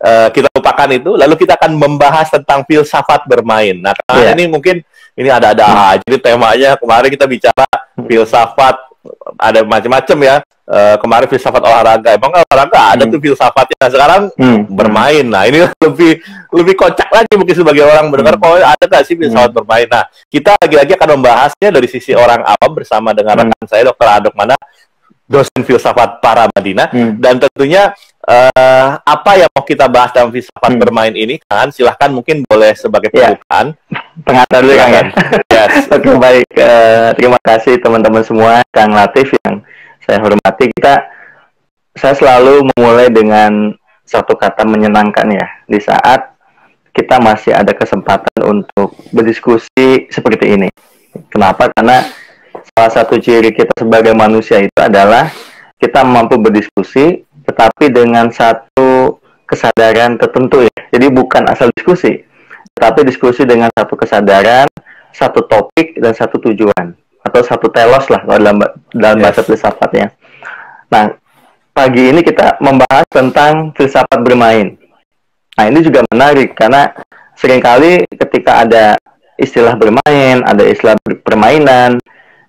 kita lupakan itu, lalu kita akan membahas tentang filsafat bermain. Nah, karena ini mungkin ini ada-ada aja. Jadi temanya kemarin kita bicara filsafat, ada macam-macam ya. Kemarin filsafat olahraga, emang olahraga ada tuh filsafatnya. Nah, sekarang bermain. Nah, ini lebih kocak lagi mungkin sebagai orang mendengar, kok ada nggak sih filsafat bermain? Nah, kita lagi-lagi akan membahasnya dari sisi orang awam bersama dengan rekan saya, Dr. Adok Mana, dosen filsafat Paramadina, dan tentunya apa yang mau kita bahas dalam filsafat bermain ini, kan? Silahkan mungkin boleh sebagai pembukaan. Pengantar dulu, Kang, ya. Yes. Oke, baik. Terima kasih teman-teman semua, Kang Latif yang saya hormati. Saya selalu memulai dengan satu kata menyenangkan ya, di saat kita masih ada kesempatan untuk berdiskusi seperti ini. Kenapa? Karena salah satu ciri kita sebagai manusia itu adalah kita mampu berdiskusi, tetapi dengan satu kesadaran tertentu ya. Jadi bukan asal diskusi, tapi diskusi dengan satu kesadaran, satu topik, dan satu tujuan. Atau satu telos lah kalau dalam bahasa filsafatnya. Nah, pagi ini kita membahas tentang filsafat bermain. Nah, ini juga menarik karena seringkali ketika ada istilah bermain, ada istilah permainan,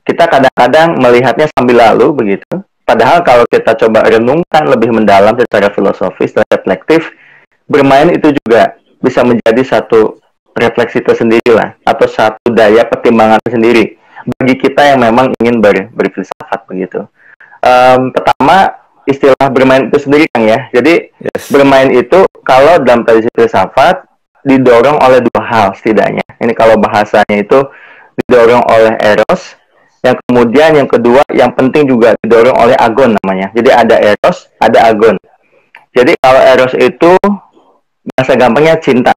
kita kadang-kadang melihatnya sambil lalu begitu. Padahal kalau kita coba renungkan lebih mendalam secara filosofis dan reflektif, bermain itu juga bisa menjadi satu refleksi tersendiri lah, atau satu daya pertimbangan tersendiri bagi kita yang memang ingin berfilsafat begitu. Pertama, istilah bermain itu sendiri, Kang, ya. Jadi bermain itu kalau dalam tradisi filsafat didorong oleh dua hal setidaknya. Ini kalau bahasanya itu didorong oleh eros, yang kemudian yang kedua yang penting juga didorong oleh agon namanya. Jadi ada eros, ada agon. Jadi kalau eros itu bahasa gampangnya cinta.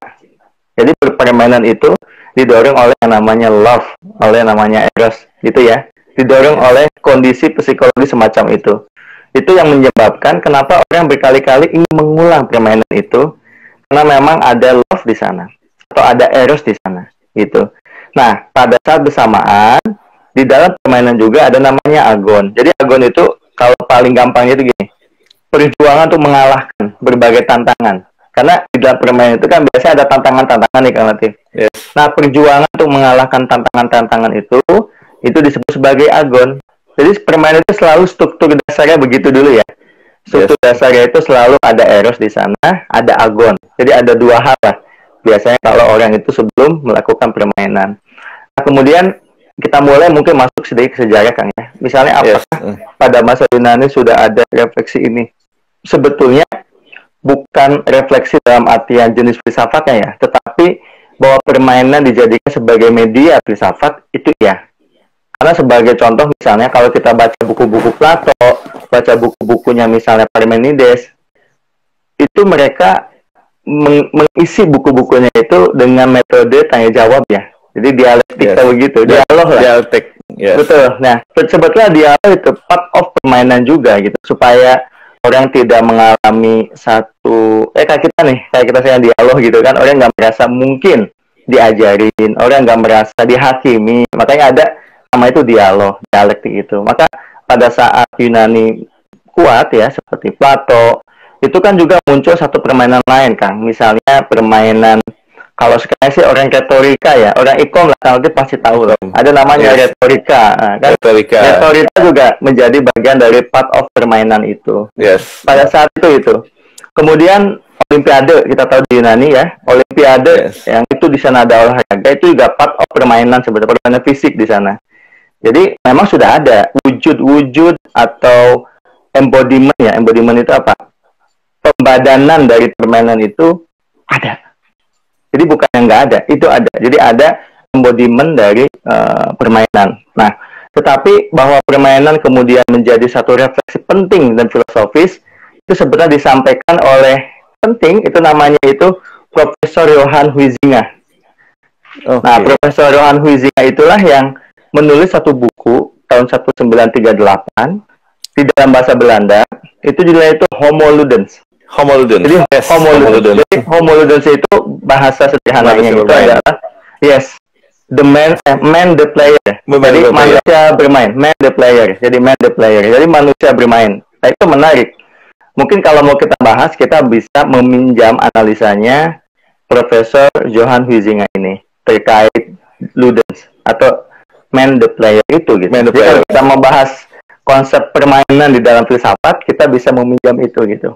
Jadi permainan itu didorong oleh yang namanya love, oleh yang namanya eros, gitu ya. Didorong oleh kondisi psikologi semacam itu. Itu yang menyebabkan kenapa orang berkali-kali ingin mengulang permainan itu, karena memang ada love di sana, atau ada eros di sana, gitu. Nah, pada saat bersamaan, di dalam permainan juga ada namanya agon. Jadi agon itu, kalau paling gampangnya itu gini, perjuangan untuk mengalahkan berbagai tantangan. Karena di dalam permainan itu kan biasanya ada tantangan-tantangan nih, Kang Latif. Nah, perjuangan untuk mengalahkan tantangan-tantangan itu disebut sebagai agon. Jadi permainan itu selalu struktur dasarnya begitu dulu ya. Struktur dasarnya itu selalu ada eros di sana, ada agon. Jadi ada dua hal lah. Biasanya kalau orang itu sebelum melakukan permainan. Nah, kemudian kita mulai mungkin masuk sedikit ke sejarah, Kang, ya. Misalnya apakah pada masa Yunani sudah ada refleksi ini? Sebetulnya bukan refleksi dalam artian jenis filsafatnya ya, tetapi bahwa permainan dijadikan sebagai media filsafat itu ya. Karena sebagai contoh misalnya kalau kita baca buku-buku Plato, baca buku-bukunya misalnya Parmenides, itu mereka mengisi buku-bukunya itu dengan metode tanya jawab ya. Jadi dialektika begitu, dialog lah. Dialektik. Betul. Nah, sebetulnya dialog itu part of permainan juga gitu, supaya orang tidak mengalami satu kayak kita saya dialog gitu kan, orang nggak merasa mungkin diajarin, orang nggak merasa dihakimi, makanya ada nama itu dialog, dialektik itu. Maka pada saat Yunani kuat ya seperti Plato, itu kan juga muncul satu permainan lain, Kang. Misalnya permainan, kalau sekarang sih orang retorika ya, orang ikom lah, kalau pasti tahu loh. Ada namanya retorika, kan? Retorika juga menjadi bagian dari part of permainan itu. Pada saat itu. Kemudian Olimpiade kita tahu di Yunani ya, Olimpiade yang itu di sana ada olahraga, itu juga part of permainan sebetulnya, permainan fisik di sana. Jadi memang sudah ada wujud-wujud atau embodiment ya, embodiment itu apa? Pembadanan dari permainan itu ada. Jadi bukan yang nggak ada, itu ada. Jadi ada embodiment dari permainan. Nah, tetapi bahwa permainan kemudian menjadi satu refleksi penting dan filosofis, itu sebenarnya disampaikan oleh penting, itu namanya itu Profesor Johann Huizinga. Nah, Profesor Johann Huizinga itulah yang menulis satu buku tahun 1938 di dalam bahasa Belanda, itu judulnya itu Homo Ludens. Jadi Homo Ludens. Jadi Homo Ludens itu bahasa sederhananya itu adalah the man the player. Jadi manusia bermain, man the player. Jadi man the player. Jadi manusia bermain. Nah, itu menarik. mungkin kalau mau kita bahas, kita bisa meminjam analisanya Profesor Johan Huizinga ini terkait Ludens atau man the player itu gitu. Jadi kalau kita membahas konsep permainan di dalam filsafat, kita bisa meminjam itu gitu.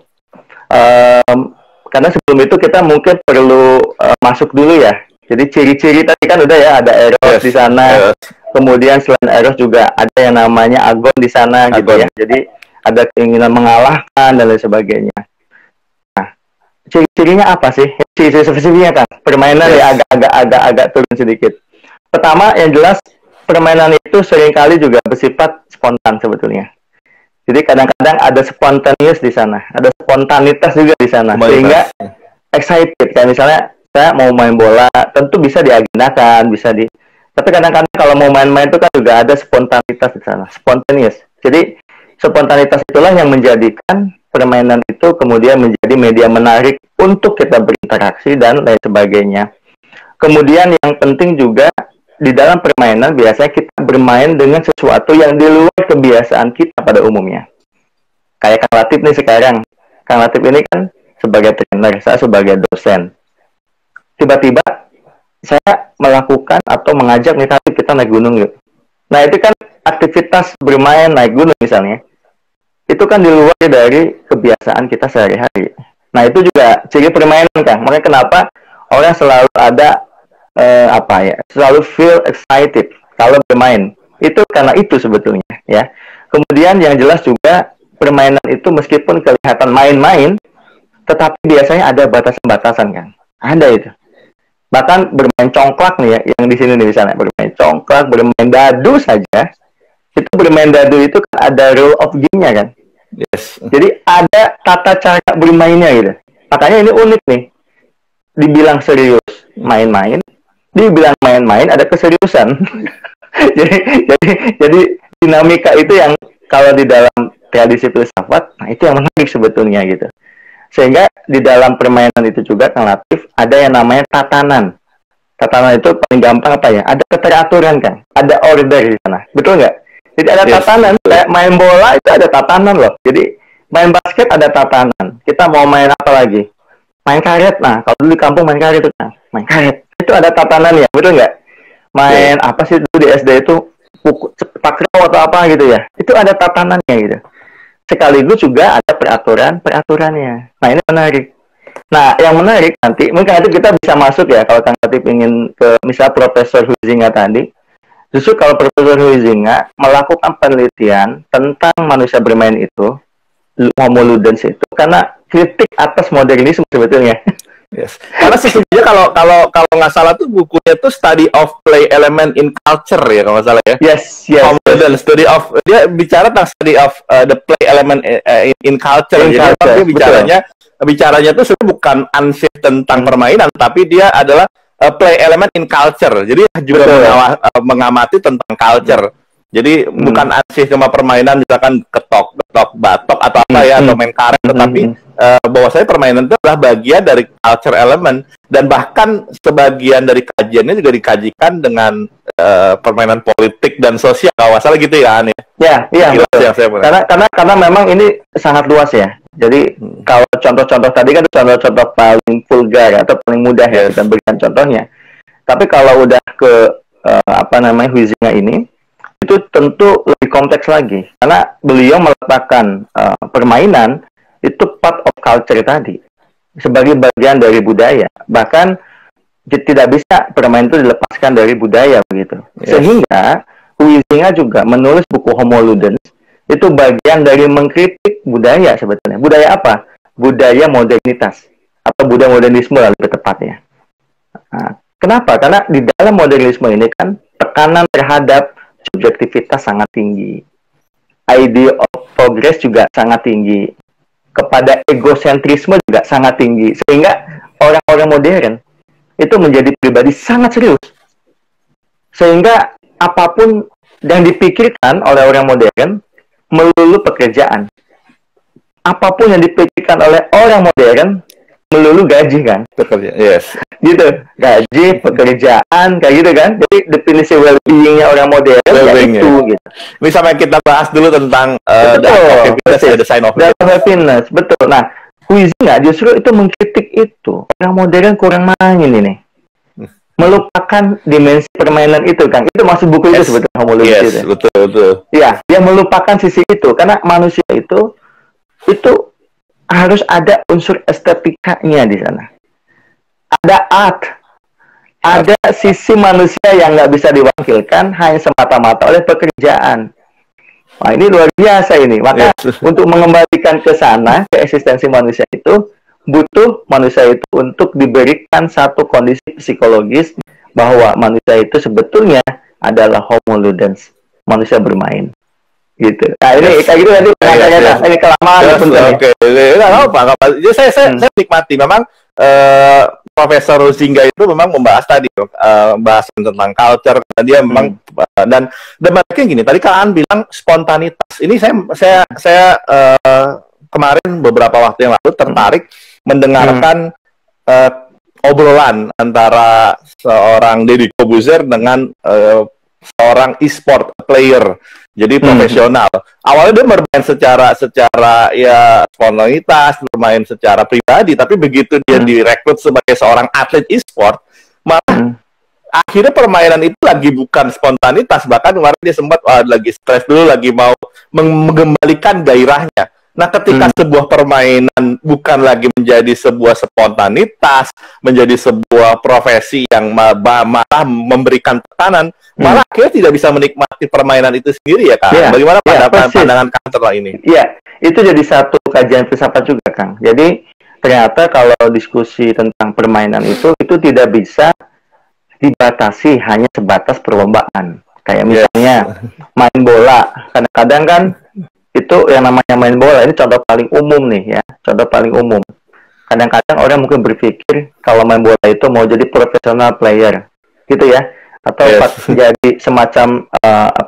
Karena sebelum itu kita mungkin perlu masuk dulu ya. Jadi ciri-ciri tadi kan udah ya, ada Eros di sana. Kemudian selain Eros juga ada yang namanya Agon di sana gitu ya. Jadi ada keinginan mengalahkan dan lain sebagainya. Nah, ciri-cirinya apa sih? Ciri-ciri spesifiknya kan permainan ya agak turun sedikit. Pertama yang jelas, permainan itu seringkali juga bersifat spontan sebetulnya. Jadi kadang-kadang ada spontaneous di sana, ada spontanitas juga di sana, sehingga excited. Kayak misalnya saya mau main bola, tentu bisa diagendakan, tapi kadang-kadang kalau mau main-main itu kan juga ada spontanitas di sana, spontaneous. Jadi spontanitas itulah yang menjadikan permainan itu kemudian menjadi media menarik untuk kita berinteraksi dan lain sebagainya. Kemudian yang penting juga, di dalam permainan biasanya kita bermain dengan sesuatu yang di luar kebiasaan kita pada umumnya. Kayak Kang Latif nih sekarang. Kang Latif ini kan sebagai trainer, saya sebagai dosen. Tiba-tiba saya melakukan atau mengajak nih, tapi kita naik gunung yuk. Nah itu kan aktivitas bermain naik gunung misalnya. Itu kan di luar dari kebiasaan kita sehari-hari. Nah itu juga ciri permainan kan. Makanya kenapa orang selalu ada selalu feel excited kalau bermain. Itu karena itu sebetulnya ya. Kemudian yang jelas juga permainan itu meskipun kelihatan main-main, tetapi biasanya ada batasan-batasan kan. Ada itu. Bahkan bermain congklak nih ya, yang di sini nih misalnya bermain congklak, bermain dadu saja. Itu bermain dadu itu kan ada rule of game-nya kan. Yes. Jadi ada tata cara bermainnya gitu. Makanya ini unik nih. Dibilang serius main-main, dibilang main-main ada keseriusan. jadi dinamika itu yang kalau di dalam tradisi filsafat, nah itu yang menarik sebetulnya gitu. Sehingga di dalam permainan itu juga Kang Latif ada yang namanya tatanan. Tatanan itu paling gampang apa ya? Ada keteraturan kan, ada order di sana, betul nggak? Jadi ada tatanan. Kayak main bola itu ada tatanan loh. Jadi main basket ada tatanan. Kita mau main apa lagi? Main karet. Nah kalau dulu di kampung main karet itu kan, main karet. Itu ada tatanan ya, betul nggak? Main apa sih dulu di SD itu takraw atau apa gitu ya? Itu ada tatanannya gitu. Sekaligus juga ada peraturannya. Nah ini menarik. Nah yang menarik nanti, mungkin nanti kita bisa masuk ya kalau Kang Latif ingin ke misal Profesor Huizinga tadi. Justru kalau Profesor Huizinga melakukan penelitian tentang manusia bermain itu, Homo ludens itu, karena kritik atas modernisme sebetulnya. Yes. Karena sesungguhnya kalau nggak salah tuh bukunya tuh Study of Play Element in Culture ya kalau nggak salah ya. Yes. Dan study of dia bicara tentang study of the play element in culture. Jadi dia bicaranya tuh sebenarnya bukan ansih tentang permainan, tapi dia adalah play element in culture. Jadi juga mengamati tentang culture. Jadi bukan ansih cuma permainan misalkan ketok batok atau apa ya atau main karet, tetapi bahwasanya permainan itu adalah bagian dari culture element, dan bahkan sebagian dari kajiannya juga dikajikan dengan permainan politik dan sosial kalau salah gitu ya An ya. Iya. Karena memang ini sangat luas ya. Jadi kalau contoh-contoh tadi kan contoh-contoh paling vulgar atau paling mudah ya kita berikan contohnya. Tapi kalau udah ke Huizinga ini, itu tentu lebih kompleks lagi karena beliau meletakkan permainan itu part of culture tadi sebagai bagian dari budaya, bahkan tidak bisa permainan itu dilepaskan dari budaya begitu. Sehingga Huizinga juga menulis buku Homo Ludens itu bagian dari mengkritik budaya sebetulnya. Budaya apa? Budaya modernitas atau budaya modernisme lebih tepatnya. Nah, kenapa? Karena di dalam modernisme ini kan tekanan terhadap subjektivitas sangat tinggi, idea of progress juga sangat tinggi, kepada egosentrisme juga sangat tinggi, sehingga orang-orang modern itu menjadi pribadi sangat serius, sehingga apapun yang dipikirkan oleh orang modern melulu pekerjaan, apapun yang dipikirkan oleh orang modern melulu gaji kan. Bekerja, yes. Gitu, gaji, pekerjaan, kayak gitu kan. Jadi definisi well-being-nya orang modern ya itu gitu. Ini sampai kita bahas dulu tentang design of happiness. Betul. Nah, Huizinga justru itu mengkritik itu. Orang modern kurang main ini. Melupakan dimensi permainan itu, Kang. Itu maksud buku itu sebetulnya homologi. Yes, betul. Ya, dia melupakan sisi itu karena manusia itu harus ada unsur estetikanya di sana. Ada art, ada sisi manusia yang nggak bisa diwakilkan hanya semata-mata oleh pekerjaan. Nah, ini luar biasa ini. Maka untuk mengembalikan ke sana, ke eksistensi manusia itu, butuh manusia itu untuk diberikan satu kondisi psikologis bahwa manusia itu sebetulnya adalah homo ludens, manusia bermain. Gitu. Nah, ini kayak gitu nanti ini kelamaan Oke. Enggak apa-apa. Jadi saya nikmati memang Profesor Huizinga itu memang membahas tadi bahasan tentang culture, dia memang dan debatnya gini, tadi Kak bilang spontanitas. Ini saya kemarin beberapa waktu yang lalu tertarik mendengarkan obrolan antara seorang Deddy Corbuzier dengan seorang e-sport player, jadi profesional. Awalnya dia bermain secara ya spontanitas, bermain secara pribadi, tapi begitu dia direkrut sebagai seorang atlet e-sport, malah akhirnya permainan itu lagi bukan spontanitas, bahkan kemarin dia sempat lagi stres dulu, lagi mau mengembalikan gairahnya. Nah, ketika sebuah permainan bukan lagi menjadi sebuah spontanitas, menjadi sebuah profesi yang malah memberikan tekanan, malah akhirnya tidak bisa menikmati permainan itu sendiri ya, Kang. Bagaimana pandangan Kang tentang ini? Iya, itu jadi satu kajian filsafat juga, Kang. Jadi, ternyata kalau diskusi tentang permainan itu tidak bisa dibatasi hanya sebatas perlombaan. Kayak misalnya main bola, kadang-kadang kan itu yang namanya main bola, ini contoh paling umum nih ya, contoh paling umum. Kadang-kadang orang mungkin berpikir kalau main bola itu mau jadi profesional player, gitu ya, atau jadi semacam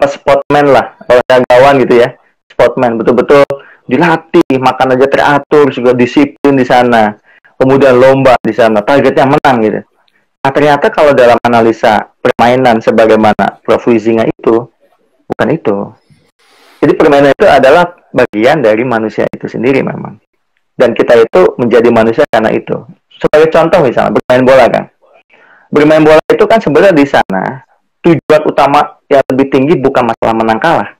sportman lah, olahragawan gitu ya, sportman betul-betul dilatih, makan aja teratur, juga disiplin di sana, kemudian lomba di sana, targetnya menang gitu. Nah, ternyata kalau dalam analisa permainan sebagaimana Prof. Huizinga itu bukan itu. Jadi permainan itu adalah bagian dari manusia itu sendiri memang. Dan kita itu menjadi manusia karena itu. Sebagai contoh misalnya, bermain bola kan. Bermain bola itu kan sebenarnya di sana, tujuan utama yang lebih tinggi bukan masalah menang kalah.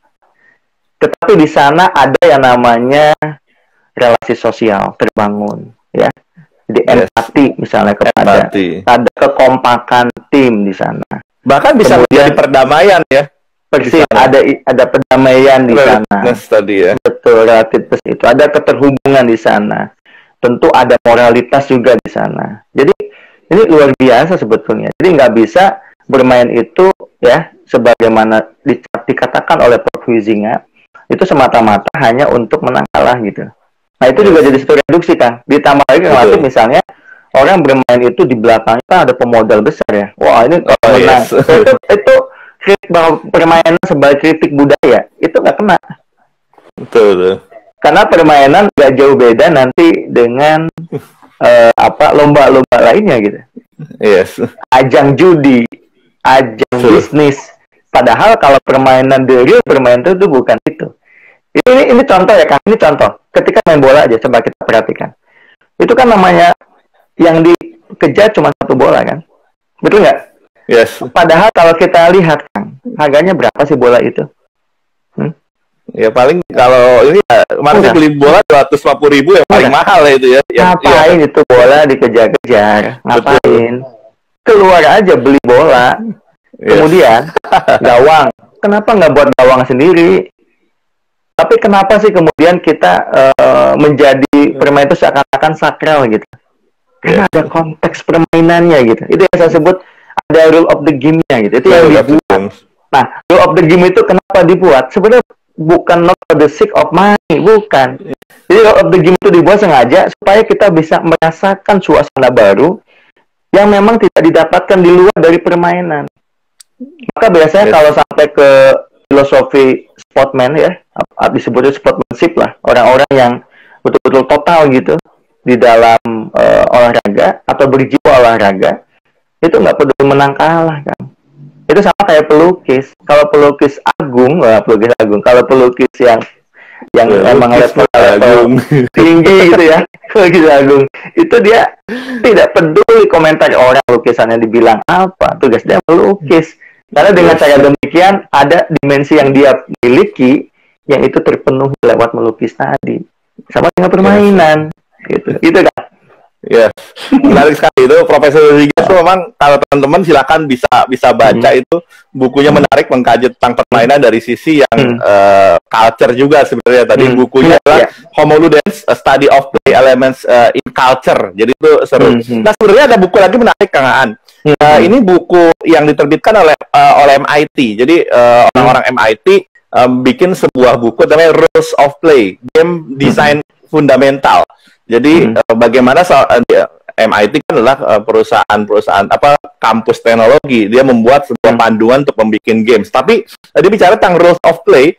Tetapi di sana ada yang namanya relasi sosial terbangun. Ya. Jadi empati misalnya kepada, ada kekompakan tim di sana. Bahkan bisa menjadi perdamaian ya. Persis, ada perdamaian di sana. Tadi ya. Betul, relativitas itu. Ada keterhubungan di sana. Tentu ada moralitas juga di sana. Jadi ini luar biasa sebetulnya. Jadi nggak bisa bermain itu ya, sebagaimana dikatakan oleh Prof. Huizinga, itu semata-mata hanya untuk menang kalah gitu. Nah itu juga jadi satu reduksi kan. Ditambah lagi relatif misalnya orang bermain itu di belakangnya kan ada pemodal besar ya. Wah ini menang. Itu kritik bahwa permainan sebagai kritik budaya itu nggak kena. Betul. Karena permainan nggak jauh beda nanti dengan lomba-lomba lainnya gitu. Yes. Ajang judi, ajang bisnis. Padahal kalau permainan real permainan itu bukan itu. Ini contoh ya Kang. Ini contoh. Ketika main bola aja coba kita perhatikan. Itu kan namanya yang dikejar cuma satu bola kan. Betul nggak? Yes. Padahal kalau kita lihat Kang, harganya berapa sih bola itu? Ya paling kalau ini kemarin beli bola 250.000 yang paling mahal ya itu ya. Ngapain itu bola dikejar-kejar? Ngapain? Keluar aja beli bola. Kemudian gawang. Kenapa nggak buat gawang sendiri? Tapi kenapa sih kemudian kita menjadi permainan itu seakan-akan sakral gitu? Karena ada konteks permainannya gitu. Itu yang saya sebut ada rule of the game-nya gitu. Itu yang dibuat. Nah, rule of the game itu kenapa dibuat? Sebenarnya bukan not for the sake of money, bukan. Jadi rule of the game itu dibuat sengaja supaya kita bisa merasakan suasana baru yang memang tidak didapatkan di luar dari permainan. Maka biasanya kalau sampai ke filosofi sportman ya, disebutnya sportsmanship lah, orang-orang yang betul-betul total gitu, di dalam olahraga atau berjiwa olahraga itu nggak peduli menang kalah kan. Itu sama kayak pelukis. Kalau pelukis agung, kalau pelukis yang emang level tinggi gitu ya, pelukis agung, itu dia tidak peduli komentar orang lukisannya dibilang apa, tugas dia melukis. Karena dengan cara demikian ada dimensi yang dia miliki yang itu terpenuhi lewat melukis tadi. Sama dengan permainan, gitu kan? Ya, menarik sekali itu Profesor Rodriguez tuh memang kalau teman-teman silakan bisa baca itu bukunya menarik mengkaji tentang permainan dari sisi yang culture juga sebenarnya tadi bukunya adalah Homo Ludens, A Study of Play Elements in Culture. Jadi itu seru. Nah sebenarnya ada buku lagi menarik Kang Aan. Ini buku yang diterbitkan oleh MIT. Jadi orang-orang MIT bikin sebuah buku namanya Rules of Play, Game Design Fundamental. Jadi bagaimana MIT kan adalah perusahaan kampus teknologi, dia membuat sebuah panduan untuk membuat games. Tapi dia bicara tentang rules of play,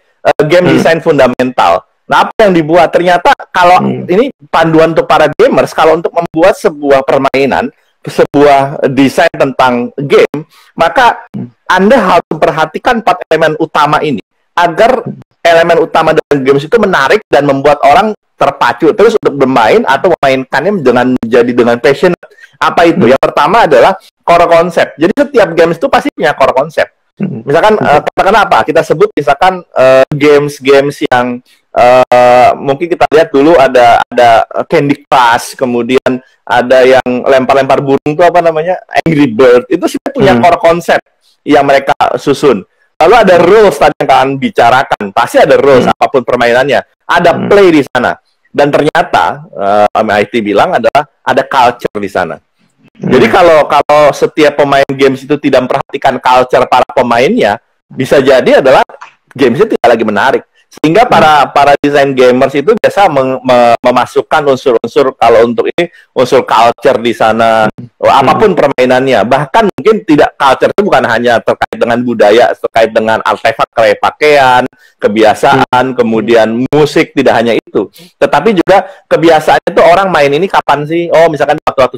game design fundamental. Nah, apa yang dibuat? Ternyata kalau ini panduan untuk para gamers, kalau untuk membuat sebuah permainan, sebuah desain tentang game, maka Anda harus memperhatikan 4 elemen utama ini agar elemen utama dalam games itu menarik dan membuat orang terpacu terus untuk bermain atau memainkannya dengan passion. Apa itu? Yang pertama adalah core concept. Jadi setiap games itu pasti punya core concept. Misalkan katakan apa? Kita sebut misalkan games yang mungkin kita lihat dulu ada Candy Crush, kemudian ada yang lempar-lempar burung itu apa namanya? Angry Bird. Itu sih punya core concept yang mereka susun. Lalu ada rules tadi yang kalian bicarakan. Pasti ada rules apapun permainannya. Ada play di sana. Dan ternyata MIT bilang ada culture di sana. Jadi kalau setiap pemain games itu tidak memperhatikan culture para pemainnya, bisa jadi adalah games itu tidak lagi menarik. Sehingga para desain gamers itu biasa memasukkan unsur-unsur, kalau untuk ini unsur culture di sana, apapun permainannya. Bahkan mungkin tidak, culture itu bukan hanya terkait dengan budaya, terkait dengan artefak kayak pakaian, kebiasaan, kemudian musik, tidak hanya itu. Tetapi juga kebiasaan itu orang main ini kapan sih? Oh, misalkan waktu-waktu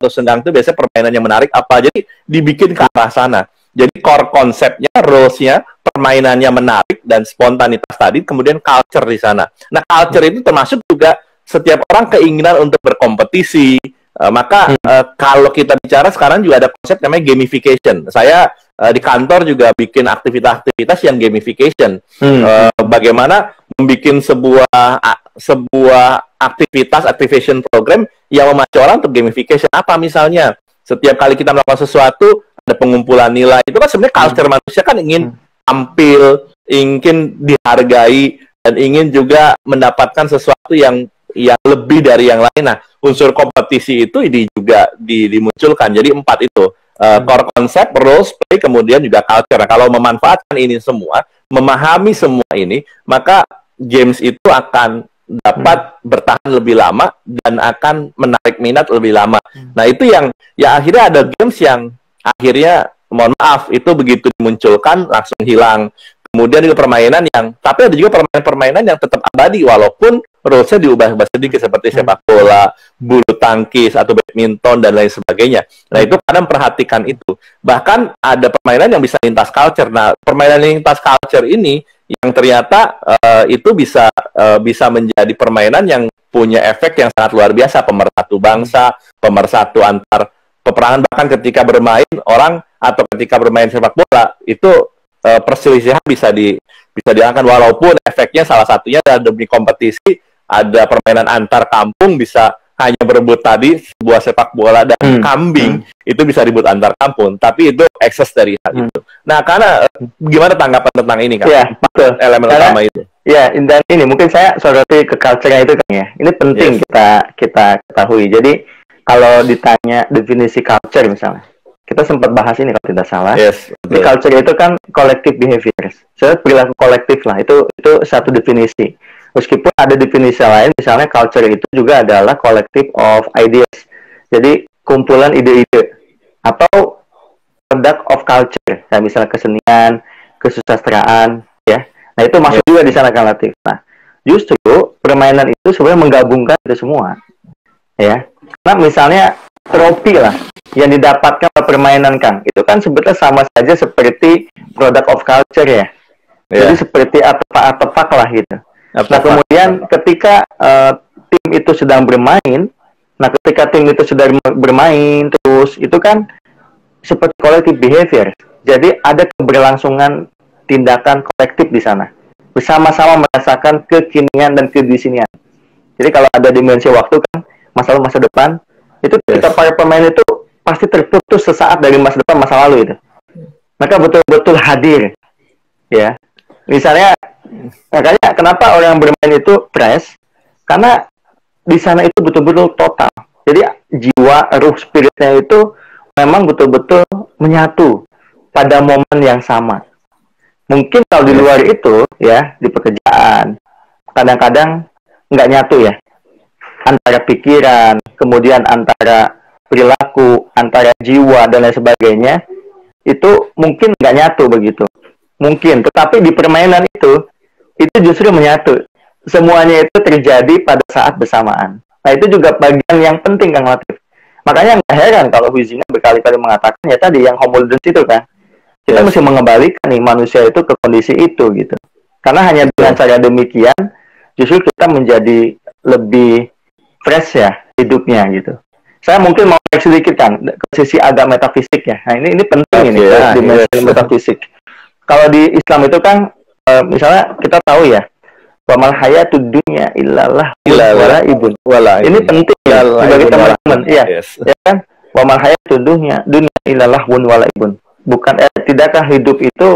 senggang itu biasanya permainan yang menarik apa. Jadi dibikin ke arah sana. Jadi core konsepnya, rules-nya, permainannya menarik dan spontanitas tadi, kemudian culture di sana. Nah, culture itu termasuk juga setiap orang keinginan untuk berkompetisi. Maka kalau kita bicara sekarang juga ada konsep namanya gamification. Saya di kantor juga bikin aktivitas-aktivitas yang gamification. Bagaimana membuat sebuah aktivitas activation program yang memacu orang untuk gamification. Apa misalnya? Setiap kali kita melakukan sesuatu, ada pengumpulan nilai. Itu kan sebenarnya culture manusia kan ingin tampil, ingin dihargai, dan ingin juga mendapatkan sesuatu yang lebih dari yang lain. Nah, unsur kompetisi itu juga dimunculkan. Jadi 4 itu. Core concept, rules, play, kemudian juga culture. Nah, kalau memanfaatkan ini semua, memahami semua ini, maka games itu akan dapat bertahan lebih lama dan akan menarik minat lebih lama. Nah, itu yang akhirnya ada games yang akhirnya, mohon maaf, itu begitu dimunculkan langsung hilang. Kemudian juga permainan tapi ada juga permainan yang tetap abadi walaupun rules-nya diubah sedikit seperti sepak bola, bulu tangkis atau badminton dan lain sebagainya. Nah, itu kadang perhatikan itu. Bahkan ada permainan yang bisa lintas culture. Nah, permainan lintas culture ini yang ternyata itu bisa menjadi permainan yang punya efek yang sangat luar biasa, pemersatu bangsa, pemersatu antar peperangan, bahkan ketika bermain orang atau ketika bermain sepak bola itu perselisihan bisa diangkat, walaupun efeknya salah satunya adalah demi kompetisi, ada permainan antar kampung bisa hanya berebut tadi sebuah sepak bola dan kambing itu bisa ribut antar kampung, tapi itu ekses dari hal itu. Nah, karena gimana tanggapan tentang ini kan? Ya, betul. Elemen utama itu. Ya, dan ini mungkin saya soroti ke culture-nya itu kan ya. Ini penting kita ketahui. Jadi kalau ditanya definisi culture misalnya, kita sempat bahas ini kalau tidak salah. Di culture itu kan collective behaviors. Perilaku kolektif lah. Itu satu definisi. Meskipun ada definisi lain, misalnya culture itu juga adalah collective of ideas. Jadi kumpulan ide-ide atau product of culture. Nah, misalnya kesenian, kesusastraan, ya. Nah, itu masuk juga di sana kan, Latif. Nah, justru permainan itu sebenarnya menggabungkan itu semua. ya. Karena misalnya trofi lah yang didapatkan oleh permainan Kang, itu kan sebetulnya sama saja seperti product of culture ya. Jadi seperti artefak lah gitu. Nah kemudian ketika tim itu sedang bermain, terus itu kan seperti collective behavior. Jadi ada keberlangsungan tindakan kolektif di sana. Bersama-sama merasakan kekinian dan kedisinian. Jadi kalau ada dimensi waktu kan, masa depan, itu ketika para pemain itu pasti terputus sesaat dari masa depan, masa lalu itu. Mereka betul-betul hadir. Ya. Misalnya, makanya kenapa orang bermain itu fresh? Karena di sana itu betul-betul total. Jadi jiwa, ruh, spiritnya itu memang betul-betul menyatu pada momen yang sama. Mungkin kalau di luar itu, ya, di pekerjaan, kadang-kadang nggak nyatu ya. Antara pikiran, kemudian antara perilaku, antara jiwa, dan lain sebagainya, itu mungkin nggak nyatu begitu. Mungkin, tetapi di permainan itu justru menyatu. Semuanya itu terjadi pada saat bersamaan. Nah, itu juga bagian yang penting, Kang Latif. Makanya nggak heran kalau Huizinga berkali-kali mengatakan, ya tadi, yang homoludens itu kan. Kita mesti mengembalikan nih manusia itu ke kondisi itu, gitu. Karena hanya dengan cara demikian, justru kita menjadi lebih fresh ya, hidupnya, gitu. Saya mungkin mau sedikit, kan, ke sisi agak metafisik ya. Nah, ini penting dimensi metafisik. Kalau di Islam itu kan, misalnya kita tahu ya, wamal hayatud dunya illallah wala ibun. Ini penting ya bagi teman-teman. Iya, ya kan? Wamal hayatud dunya illallah wala ibun. Bukan tidakkah hidup itu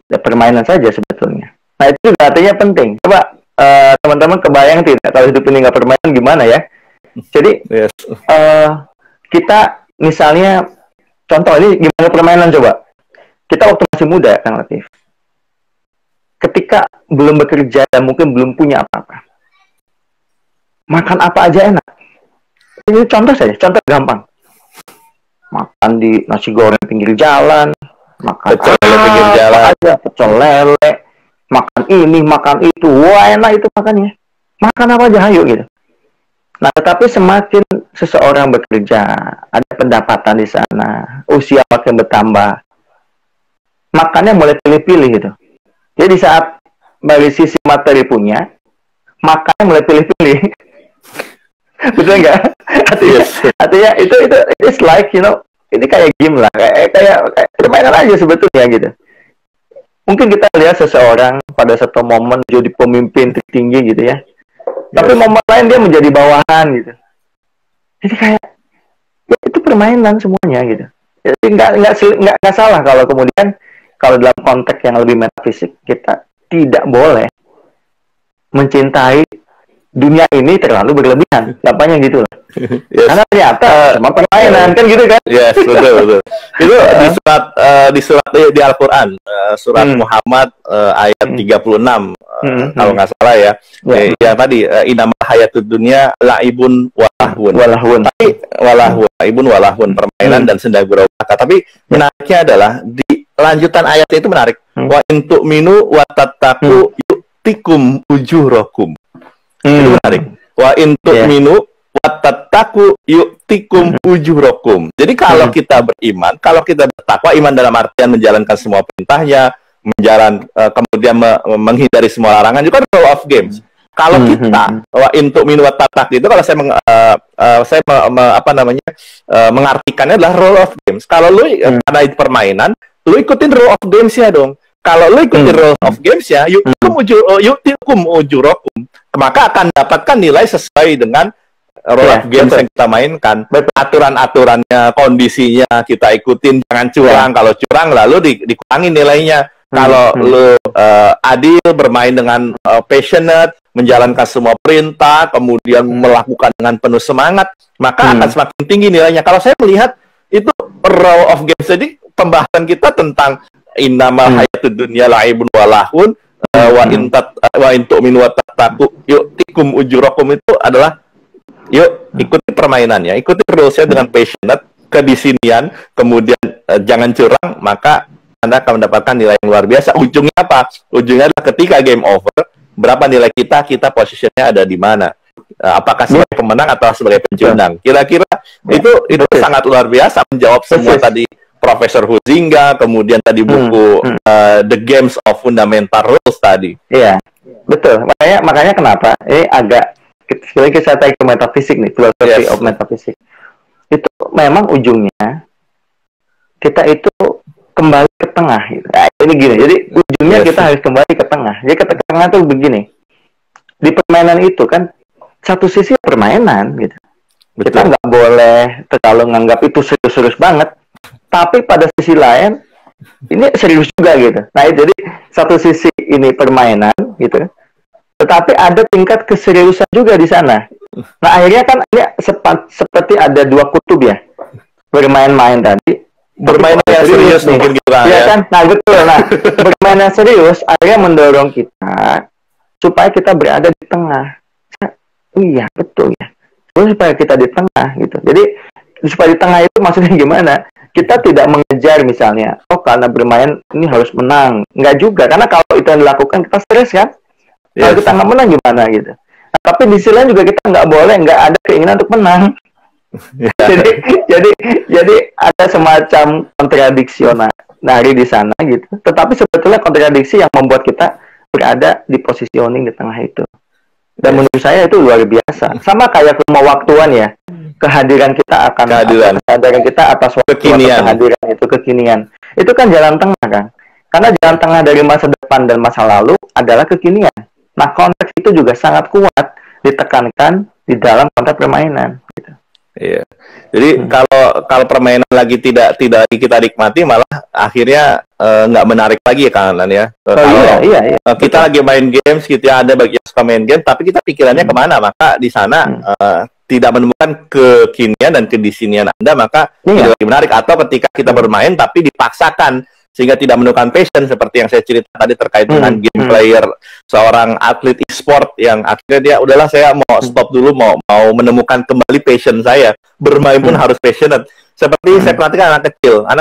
ya, permainan saja sebetulnya. Nah, itu juga artinya penting. Coba teman-teman kebayang tidak kalau hidup ini nggak permainan gimana ya? Jadi kita misalnya contoh ini gimana permainan coba? Kita waktu masih muda, Kang Latif, ketika belum bekerja dan mungkin belum punya apa-apa, makan apa aja enak. Ini contoh saja, contoh gampang. Makan di nasi goreng pinggir jalan, makan pecel lele pinggir jalan, pecel lele, makan ini, makan itu, wah enak itu makannya. Makan apa aja, ayo gitu. Nah, tetapi semakin seseorang bekerja, ada pendapatan di sana, usia makin bertambah, makannya mulai pilih-pilih gitu. Jadi saat dari sisi materi punya, makannya mulai pilih-pilih. Betul nggak? Artinya itu it's like, you know, ini kayak game lah, kayak permainan aja sebetulnya gitu. Mungkin kita lihat seseorang pada satu momen jadi pemimpin tertinggi gitu ya. Tapi momen lain dia menjadi bawahan gitu. Jadi kayak ya itu permainan semuanya gitu. Jadi nggak salah kalau kemudian kalau dalam konteks yang lebih metafisik, kita tidak boleh mencintai dunia ini terlalu berlebihan. Gampangnya gitu lah. Karena ternyata sama permainan kan gitu kan? Yes, betul. Itu di surat di Al-Quran, surat Muhammad ayat 36 kalau nggak salah ya. Yang tadi inamal hayatud dunya laibun walahun. Tapi walahun permainan dan senda gurau. Tapi menariknya adalah di lanjutan ayatnya itu menarik. Wa in tu'minu wa tattaqu yu'tikum ujurakum. Itu menarik. Wa in tu'minu wa tattaqu yu'tikum ujurakum. Jadi kalau kita beriman, kalau kita bertakwa, iman dalam artian menjalankan semua perintahnya, kemudian menghindari semua larangan, itu kan rule of games. Kalau kita wa in tu'minu wa tattaqu itu, kalau saya mengartikannya adalah rule of games. Kalau lu karena itu permainan, lu ikutin rule of games ya dong. Kalau lu ikutin rule of games ya, yu'tikum ujurakum, maka akan dapatkan nilai sesuai dengan rule of games yang kita mainkan. Aturan-aturannya, kondisinya kita ikutin, jangan curang. Kalau curang lalu dikurangi nilainya. Kalau lu adil, bermain dengan passionate, menjalankan semua perintah, kemudian melakukan dengan penuh semangat, maka akan semakin tinggi nilainya. Kalau saya melihat itu rule of games. Jadi pembahasan kita tentang innamal hayatud dunya laibun walahun wa in tu'minu wa tattaqu yu'tikum ujurakum, itu adalah yuk ikuti permainannya, ikuti rulesnya dengan passionate, kedisinian, kemudian jangan curang, maka Anda akan mendapatkan nilai yang luar biasa. Ujungnya apa? Ujungnya adalah ketika game over, berapa nilai kita posisinya ada di mana. apakah sebagai pemenang atau sebagai pencundang. Kira-kira itu sangat luar biasa menjawab semua tadi Profesor Huizinga, kemudian tadi buku The Games of Fundamental Rules tadi. Iya, betul. Makanya kenapa? Ini agak kita tarik ke metafisik nih, filosofi of metafisik. Itu memang ujungnya kita itu kembali ke tengah. Gitu. Nah, ini gini, jadi ujungnya kita harus kembali ke tengah. Jadi ke tengah tuh begini. Di permainan itu kan satu sisi permainan gitu. Betul. Kita nggak boleh terlalu nganggap itu serius-serius banget. Tapi pada sisi lain ini serius juga gitu. Nah, jadi satu sisi ini permainan gitu. Tetapi ada tingkat keseriusan juga di sana. Nah, akhirnya kan ini seperti ada dua kutub ya. Bermain-main tadi. Bermain yang serius mungkin gitu kan. Iya kan? Nah, betul. Nah, bermain yang serius akhirnya mendorong kita supaya kita berada di tengah. Iya, betul ya. Supaya kita di tengah gitu. Jadi supaya di tengah itu maksudnya gimana? Kita tidak mengejar misalnya, karena bermain ini harus menang. Enggak juga, karena kalau itu yang dilakukan kita stres kan. Kalau kita nggak menang gimana gitu. Nah, tapi di sisi lain juga kita nggak boleh, nggak ada keinginan untuk menang. jadi ada semacam kontradiksionari di sana gitu. Tetapi sebetulnya kontradiksi yang membuat kita berada di positioning di tengah itu. Dan menurut saya itu luar biasa. Sama kayak rumah waktuan ya. Kehadiran kita akan kehadiran kita atas waktu kekinian. Kehadiran itu kekinian. Itu kan jalan tengah kan. Karena jalan tengah dari masa depan dan masa lalu adalah kekinian. Nah, konteks itu juga sangat kuat ditekankan di dalam konteks permainan. Gitu. Iya. Jadi kalau permainan lagi tidak kita nikmati, malah akhirnya nggak menarik lagi ya Kang Adnan ya. Iya. Kita lagi main games, kita ada bagian suka main game, tapi kita pikirannya kemana? Maka di sana tidak menemukan kekinian dan kedisinian Anda, maka tidak lagi menarik. Atau ketika kita bermain tapi dipaksakan sehingga tidak menemukan passion, seperti yang saya cerita tadi terkait dengan game player, seorang atlet e-sport yang akhirnya dia udahlah saya mau stop dulu, mau menemukan kembali passion saya, bermain pun harus passionate. Seperti saya perhatikan anak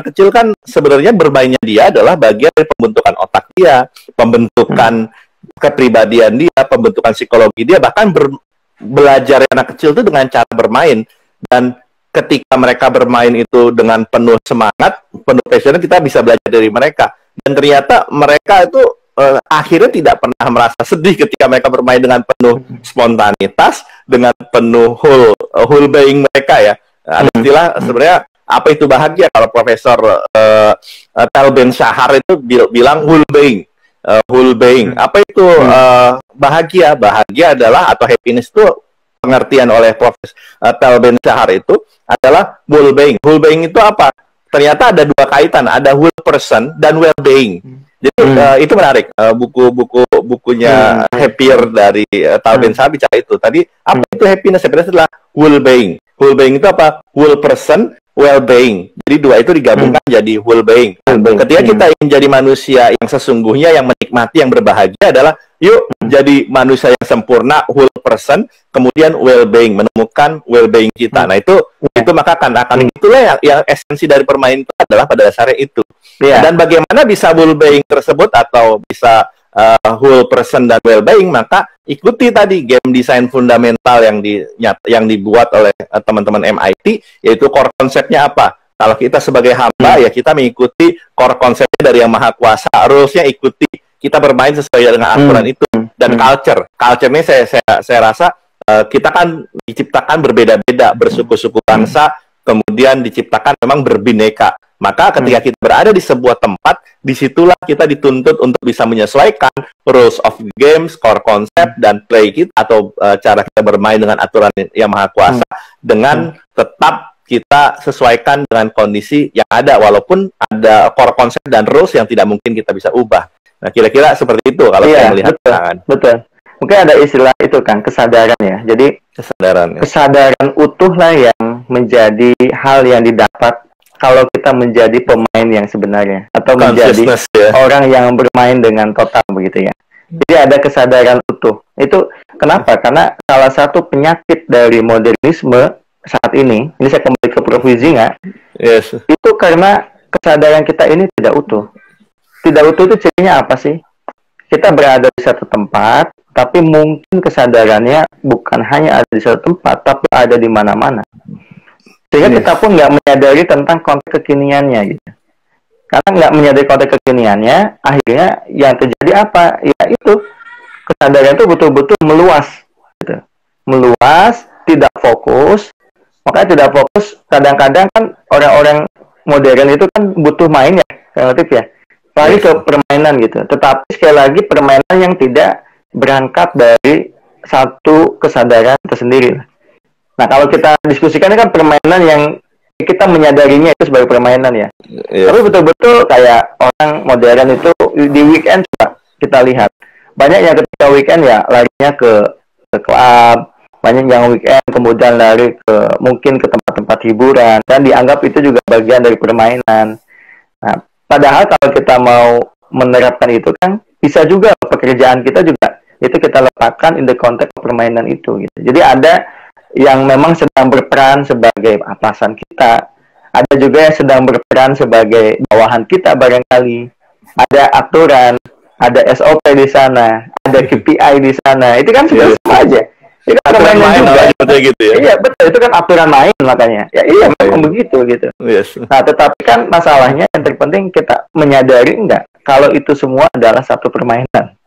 kecil kan sebenarnya bermainnya dia adalah bagian dari pembentukan otak dia, pembentukan kepribadian dia, pembentukan psikologi dia, bahkan belajar anak kecil itu dengan cara bermain. Dan ketika mereka bermain itu dengan penuh semangat, penuh passion, kita bisa belajar dari mereka. Dan ternyata mereka itu akhirnya tidak pernah merasa sedih ketika mereka bermain dengan penuh spontanitas, dengan penuh whole being mereka ya. Ada istilah sebenarnya apa itu bahagia, kalau Profesor Tal Ben Shahar itu bilang whole being. Apa itu bahagia? Bahagia adalah, atau happiness itu pengertian oleh Profesor Tal Ben Shahar itu adalah well-being. Well-being itu apa? Ternyata ada dua kaitan, ada whole person dan well-being. Jadi itu menarik. Bukunya Happier dari Tal Ben Shahar bicara itu. Tadi apa itu happiness? Happiness adalah well-being. Well-being itu apa? Whole person, well-being. Jadi dua itu digabungkan jadi well-being. Ketika kita ingin jadi manusia yang sesungguhnya, yang menikmati, yang berbahagia, adalah yuk jadi manusia yang sempurna, whole person, kemudian well-being, menemukan well-being kita. Nah itu maka akan itulah yang esensi dari permainan itu adalah pada dasarnya itu. Dan bagaimana bisa well-being tersebut atau bisa whole person dan well-being, maka ikuti tadi game design fundamental yang dibuat oleh teman-teman MIT, yaitu core konsepnya apa. Kalau kita sebagai hamba ya kita mengikuti core konsepnya dari Yang Maha Kuasa, rules-nya ikuti, kita bermain sesuai dengan aturan itu. Dan culture-nya saya rasa kita kan diciptakan berbeda-beda, bersuku-suku bangsa, kemudian diciptakan memang berbineka. Maka ketika kita berada di sebuah tempat, disitulah kita dituntut untuk bisa menyesuaikan rules of games, core concept, dan play kita, atau cara kita bermain dengan aturan Yang Maha Kuasa, dengan tetap kita sesuaikan dengan kondisi yang ada, walaupun ada core concept dan rules yang tidak mungkin kita bisa ubah. Nah, kira-kira seperti itu kalau saya melihat. Betul. Mungkin ada istilah itu kan, kesadaran ya. Jadi kesadaran utuh lah yang menjadi hal yang didapat kalau kita menjadi pemain yang sebenarnya, atau menjadi orang yang bermain dengan total begitu ya. Jadi ada kesadaran utuh. Itu kenapa? Karena salah satu penyakit dari modernisme saat ini saya kembali ke Prof. Huizinga, itu karena kesadaran kita ini tidak utuh. Tidak utuh itu cirinya apa sih? Kita berada di satu tempat, tapi mungkin kesadarannya bukan hanya ada di satu tempat, tapi ada di mana-mana. Sehingga kita pun nggak menyadari tentang konteks kekiniannya gitu. Karena nggak menyadari konteks kekiniannya, akhirnya yang terjadi apa? Ya itu, kesadaran itu betul-betul meluas gitu. Meluas, tidak fokus. Makanya tidak fokus, kadang-kadang kan orang-orang modern itu kan butuh main ya, relatif ya. Lari ke permainan gitu. Tetapi sekali lagi permainan yang tidak berangkat dari satu kesadaran tersendiri. Nah, kalau kita diskusikan ini kan permainan yang kita menyadarinya itu sebagai permainan ya. Tapi betul-betul kayak orang modern itu di weekend coba kita lihat. Banyak yang ketika weekend ya larinya ke klub, banyak yang weekend kemudian lari ke mungkin ke tempat-tempat hiburan dan dianggap itu juga bagian dari permainan. Nah, padahal kalau kita mau menerapkan itu kan bisa juga pekerjaan kita juga itu kita letakkan in the context permainan itu gitu. Jadi ada yang memang sedang berperan sebagai atasan kita, ada juga yang sedang berperan sebagai bawahan kita barangkali. Ada aturan, ada SOP di sana, ada KPI di sana. Itu kan sudah sama aja. Itu kan aturan main juga gitu ya. Iya betul, itu kan aturan main makanya. Ya iya memang begitu gitu. Yes. Nah tetapi kan masalahnya yang terpenting kita menyadari enggak kalau itu semua adalah satu permainan.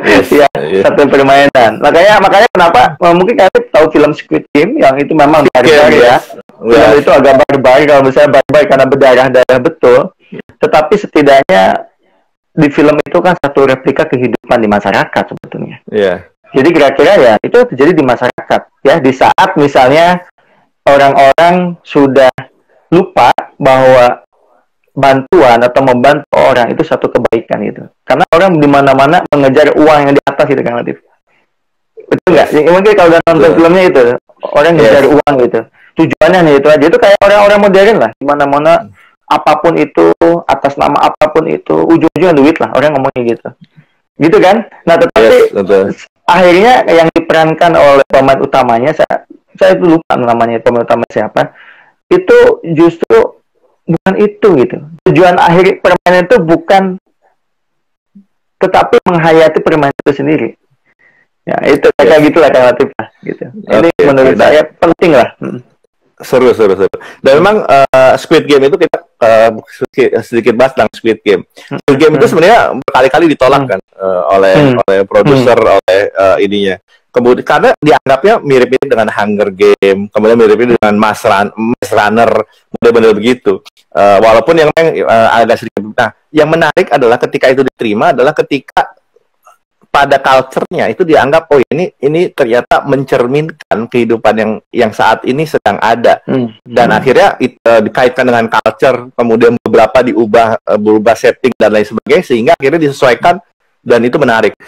Yes, ya satu permainan. Makanya kenapa mungkin kalian tahu film Squid Game yang itu memang barbar ya. Film itu agak barbar kalau misalnya barbar karena berdarah-darah betul. Tetapi setidaknya di film itu kan satu replika kehidupan di masyarakat sebetulnya. Iya. Yeah. Jadi kira-kira ya itu terjadi di masyarakat ya di saat misalnya orang-orang sudah lupa bahwa bantuan atau membantu orang itu satu kebaikan itu. Karena orang di mana-mana mengejar uang yang di atas itu kan Latif. Betul nggak? Mungkin kalau udah nonton filmnya itu orang ngejar uang gitu. Tujuannya nih itu aja itu kayak orang-orang modern lah di mana-mana apapun itu atas nama apapun itu ujung-ujungnya duit lah orang ngomongnya gitu. Gitu kan? Nah tetapi akhirnya yang diperankan oleh pemain utamanya saya lupa namanya pemain utama siapa itu justru bukan itu gitu tujuan akhir permainan itu bukan tetapi menghayati permainan itu sendiri ya itu kayak gitulah kan Latif gitu ini menurut saya penting lah. Seru. Dan memang Squid Game itu kita sedikit bahas tentang Squid Game. Squid Game itu sebenarnya berkali-kali ditolak kan oleh produser, oleh ininya. Kemudian karena dianggapnya mirip-mirip dengan Hunger Game, kemudian mirip-mirip dengan Maze Runner, benar-benar begitu. Walaupun yang agak sedikit. Nah, yang menarik adalah ketika itu diterima adalah ketika pada culture-nya itu dianggap oh ini ternyata mencerminkan kehidupan yang saat ini sedang ada dan akhirnya dikaitkan dengan culture kemudian beberapa berubah setting dan lain sebagainya sehingga akhirnya disesuaikan dan itu menarik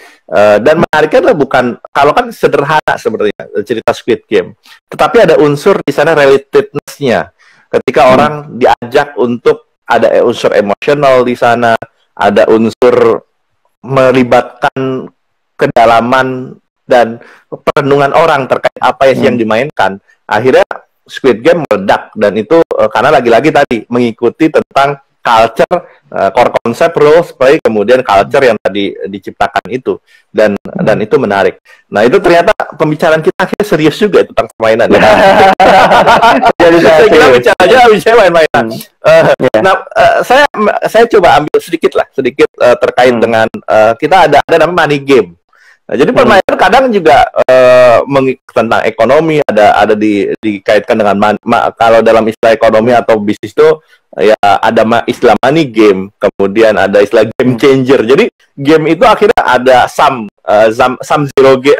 dan menariknya adalah bukan kalau kan sederhana sebenarnya cerita Squid Game tetapi ada unsur di sana relatedness-nya ketika orang diajak untuk ada unsur emosional di sana ada unsur melibatkan kedalaman dan perenungan orang terkait apa yang dimainkan. Akhirnya Squid Game meledak dan itu karena lagi-lagi tadi mengikuti tentang culture, core concept, rules, play, kemudian culture yang tadi diciptakan itu dan itu menarik. Nah itu ternyata pembicaraan kita akhirnya serius juga tentang permainan. Ya. Jadi saya kira bicaranya bisa main-mainan. Nah saya coba ambil sedikit terkait dengan kita ada namanya money game. Nah, jadi permainan kadang juga tentang ekonomi ada dikaitkan dengan kalau dalam istilah ekonomi atau bisnis itu ya ada istilah money game, kemudian ada istilah game changer. Jadi game itu akhirnya ada sum zero game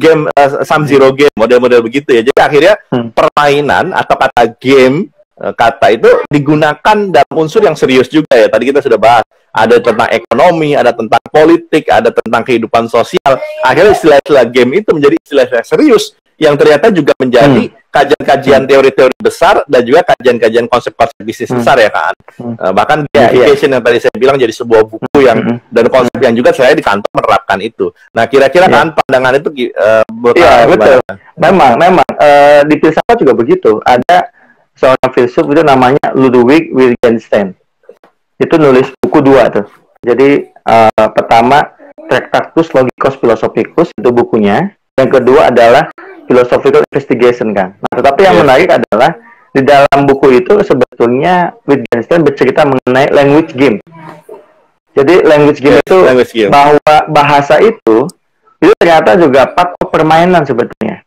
game sum zero game model-model begitu ya. Jadi akhirnya permainan atau kata game kata itu digunakan dalam unsur yang serius juga ya. Tadi kita sudah bahas ada tentang ekonomi, ada tentang politik, ada tentang kehidupan sosial. Akhirnya istilah-istilah game itu menjadi istilah serius yang ternyata juga menjadi kajian-kajian teori-teori besar dan juga kajian-kajian konsep-konsep bisnis besar ya kan. Bahkan gamification yang tadi saya bilang jadi sebuah buku yang dan konsep yang juga saya di kantor menerapkan itu. Nah kira-kira kan pandangan itu betul. Memang di filsafat juga begitu. Ada seorang filsuf itu namanya Ludwig Wittgenstein. Itu nulis buku 2 tuh. Jadi pertama Tractatus Logicus Philosophicus, itu bukunya. Yang kedua adalah Philosophical Investigation, kan. Nah, tetapi yang menarik adalah di dalam buku itu sebetulnya Wittgenstein bercerita mengenai language game. Jadi language game bahwa bahasa itu ternyata juga part of permainan sebetulnya.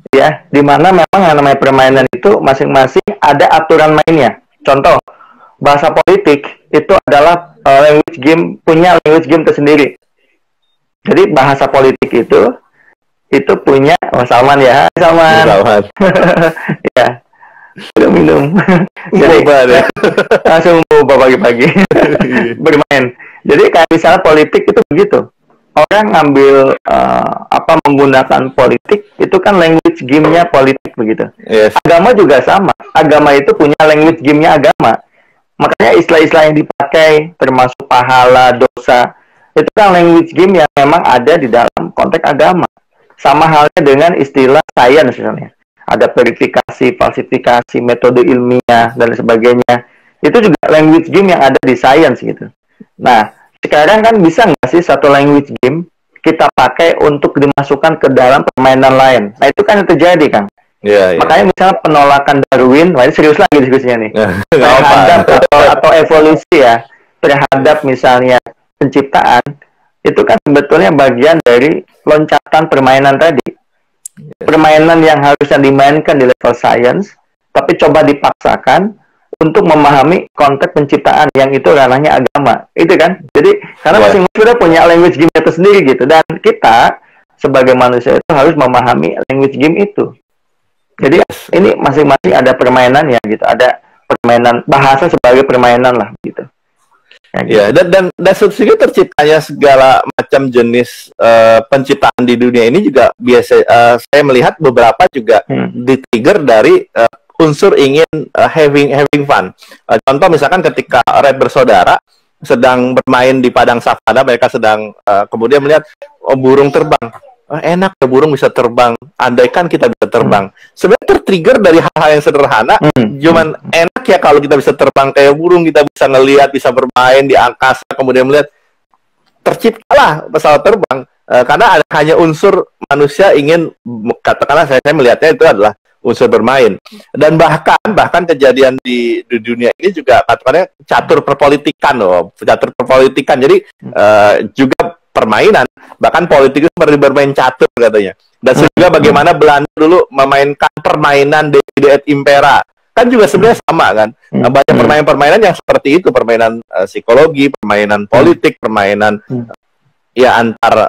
Ya, di mana memang yang namanya permainan itu masing-masing ada aturan mainnya. Contoh, bahasa politik itu adalah language game, punya language game tersendiri. Jadi bahasa politik itu punya Salman ya, Salman. Ya, udah minum. Jadi langsung boba pagi-pagi bermain. Jadi kayak misalnya politik itu begitu. Orang ngambil menggunakan politik itu kan language game-nya politik begitu. Yes. Agama juga sama. Agama itu punya language game-nya agama. Makanya istilah-istilah yang dipakai termasuk pahala, dosa, itu kan language game yang memang ada di dalam konteks agama. Sama halnya dengan istilah sains misalnya. Ada verifikasi, falsifikasi, metode ilmiah dan sebagainya. Itu juga language game yang ada di sains gitu. Nah, sekarang kan bisa nggak sih satu language game kita pakai untuk dimasukkan ke dalam permainan lain? Nah, itu kan yang terjadi, Kang. Yeah. Makanya misalnya penolakan Darwin, wah ini serius lagi diskusinya nih. Terhadap atau evolusi ya, terhadap misalnya penciptaan, itu kan sebetulnya bagian dari loncatan permainan tadi. Permainan yang harusnya dimainkan di level science, tapi coba dipaksakan untuk memahami konteks penciptaan yang itu ranahnya agama, itu kan. Jadi karena masing-masing sudah punya language game itu sendiri gitu, dan kita sebagai manusia itu harus memahami language game itu. Jadi ini masing-masing ada permainannya gitu, ada permainan bahasa sebagai permainan lah gitu. Ya, dan sehingga terciptanya segala macam jenis penciptaan di dunia ini juga biasa saya melihat beberapa juga di-trigger dari unsur ingin having fun. Contoh misalkan ketika Red bersaudara sedang bermain di padang savana, mereka sedang kemudian melihat burung terbang. Enak ya burung bisa terbang, andaikan kita bisa terbang. Sebenarnya tertrigger dari hal-hal yang sederhana, cuman enak ya kalau kita bisa terbang kayak burung, kita bisa ngelihat, bisa bermain di angkasa, kemudian melihat terciptalah pesawat terbang. Karena ada hanya unsur manusia ingin, katakanlah saya melihatnya itu adalah unsur bermain. Dan bahkan kejadian di dunia ini juga katakannya catur perpolitikan loh, catur perpolitikan. Jadi juga permainan, bahkan politik itu bermain catur katanya. Dan juga bagaimana Belanda dulu memainkan permainan De et Impera, kan juga sebenarnya sama kan. Banyak permainan-permainan yang seperti itu, permainan psikologi, permainan politik, permainan ya antar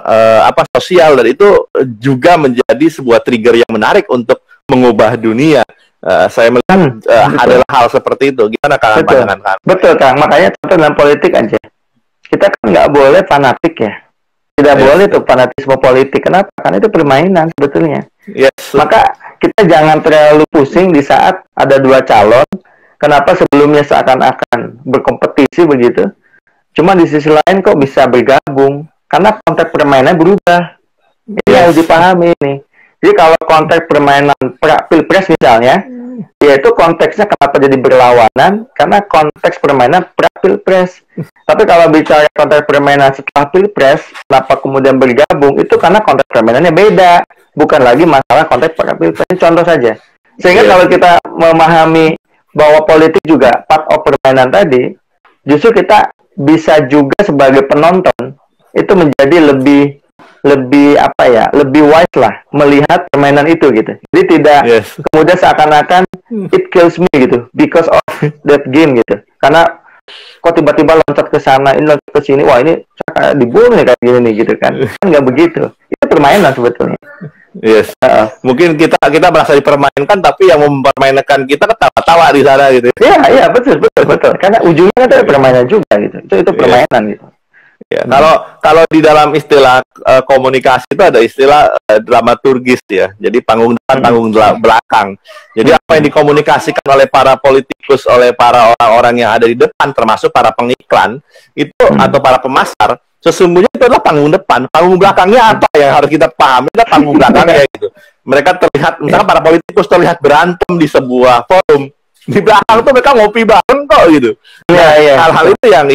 sosial, dan itu juga menjadi sebuah trigger yang menarik untuk mengubah dunia. Saya melihat adalah hal seperti itu. Gimana Kang pandangan Kang? Betul Kang, makanya contoh dalam politik aja. Kita kan nggak boleh fanatik ya. Tidak boleh tuh fanatisme politik. Kenapa? Karena itu permainan sebetulnya. Maka kita jangan terlalu pusing di saat ada dua calon. Kenapa sebelumnya seakan-akan berkompetisi begitu? Cuma di sisi lain kok bisa bergabung? Karena konteks permainan berubah. Ini harus dipahami ini. Jadi kalau konteks permainan pilpres misalnya, yaitu konteksnya kenapa jadi berlawanan? Karena konteks permainan pra-pilpres. Tapi kalau bicara konteks permainan setelah pilpres, kenapa kemudian bergabung? Itu karena konteks permainannya beda. Bukan lagi masalah konteks pra-pilpres. Ini contoh saja. Sehingga kalau kita memahami bahwa politik juga part of permainan tadi, justru kita bisa juga sebagai penonton itu menjadi lebih wise lah melihat permainan itu gitu. Jadi tidak kemudian seakan-akan it kills me gitu because of that game gitu. Karena kok tiba-tiba loncat ke sana, ini loncat ke sini, wah ini saya dibunuh nih kayak gini nih gitu kan. Kan nggak begitu. Itu permainan sebetulnya. Mungkin kita merasa dipermainkan, tapi yang mempermainkan kita ketawa-tawa di sana gitu. Iya, betul. Karena ujungnya kan permainan juga gitu. Itu permainan gitu. Ya, kalau di dalam istilah komunikasi itu ada istilah dramaturgis ya. Jadi panggung depan, panggung belakang. Jadi apa yang dikomunikasikan oleh para politikus, oleh para orang-orang yang ada di depan, termasuk para pengiklan itu atau para pemasar, sesungguhnya itu adalah panggung depan. Panggung belakangnya apa yang harus kita pahami? Itu panggung belakangnya gitu. Mereka terlihat, misalnya para politikus terlihat berantem di sebuah forum. Di belakang tuh mereka ngopi bareng kok gitu. Hal-hal itu yang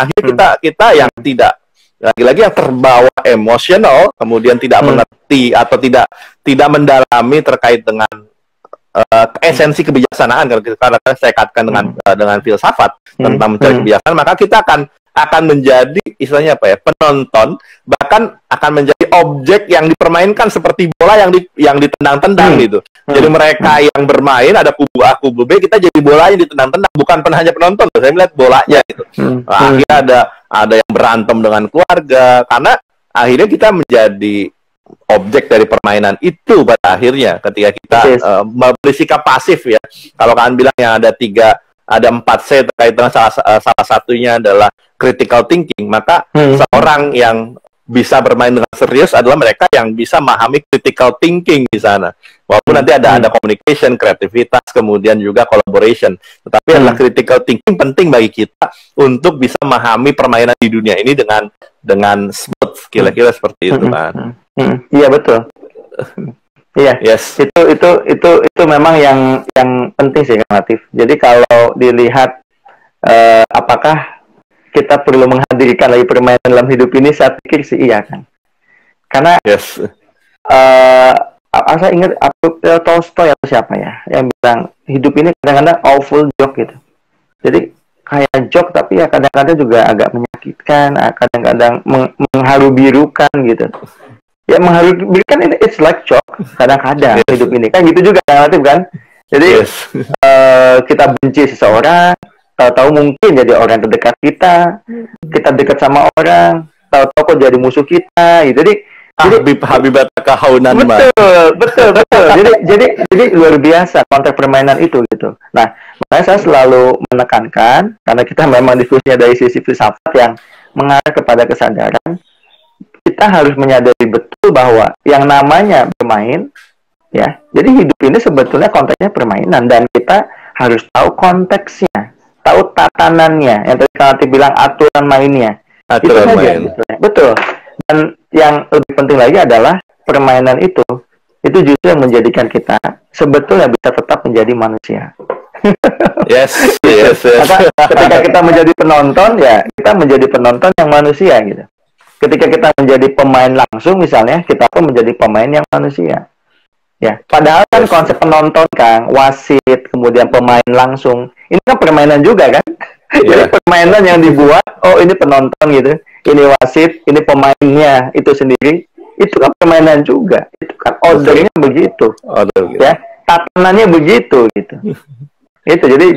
akhirnya kita yang tidak lagi-lagi yang terbawa emosional, kemudian tidak mengerti atau tidak mendalami terkait dengan esensi kebijaksanaan, karena saya kaitkan dengan filsafat tentang mencari kebijaksanaan, maka kita akan menjadi istilahnya apa ya, penonton, bahkan akan menjadi objek yang dipermainkan seperti bola yang ditendang-tendang gitu. Jadi mereka yang bermain ada kubu A, kubu B, kita jadi bolanya ditendang-tendang, bukan hanya penonton. Saya melihat bolanya gitu. Akhirnya ada yang berantem dengan keluarga, karena akhirnya kita menjadi objek dari permainan itu pada akhirnya ketika kita bersikap pasif ya. Kalau kalian bilang yang ada 4C terkait dengan salah satunya adalah critical thinking, maka seorang yang bisa bermain dengan serius adalah mereka yang bisa memahami critical thinking di sana. Walaupun nanti ada communication, kreativitas, kemudian juga collaboration, tetapi adalah critical thinking penting bagi kita untuk bisa memahami permainan di dunia ini dengan smooth, kira-kira seperti itu kan. Iya betul. Iya, itu memang yang penting sih, Kang Latif. Jadi kalau dilihat apakah kita perlu menghadirkan lagi permainan dalam hidup ini, saya pikir sih iya kan. Karena saya ingat Tolstoy atau siapa ya yang bilang hidup ini kadang-kadang awful joke gitu. Jadi kayak joke tapi ya kadang-kadang juga agak menyakitkan, kadang-kadang mengharu-birukan gitu. Ya mengharukan ini it's like joke kadang-kadang hidup ini kan gitu juga relatif kan. Jadi kita benci seseorang, tahu-tahu mungkin jadi orang terdekat kita dekat sama orang, tahu-tahu kok jadi musuh kita gitu. Jadi Habibat kahaunan betul. jadi luar biasa konteks permainan itu gitu. Nah, makanya saya selalu menekankan, karena kita memang diskusinya dari sisi filsafat yang mengarah kepada kesadaran, kita harus menyadari betul bahwa yang namanya bermain, ya, jadi hidup ini sebetulnya konteksnya permainan, dan kita harus tahu konteksnya, tahu tatanannya, yang tadi Kang Latif bilang aturan mainnya. Aturan itu main. Saja, betul. Dan yang lebih penting lagi adalah permainan itu justru yang menjadikan kita sebetulnya bisa tetap menjadi manusia. Yes. Maka ketika kita menjadi penonton, ya kita menjadi penonton yang manusia gitu. Ketika kita menjadi pemain langsung misalnya, kita pun menjadi pemain yang manusia. Ya, padahal kan konsep penonton, Kang, wasit, kemudian pemain langsung, ini kan permainan juga kan? Jadi permainan yang dibuat, oh ini penonton gitu, ini wasit, ini pemainnya itu sendiri, itu kan permainan juga. Itu kan ordernya begitu. Ya, tatanannya begitu gitu. Itu jadi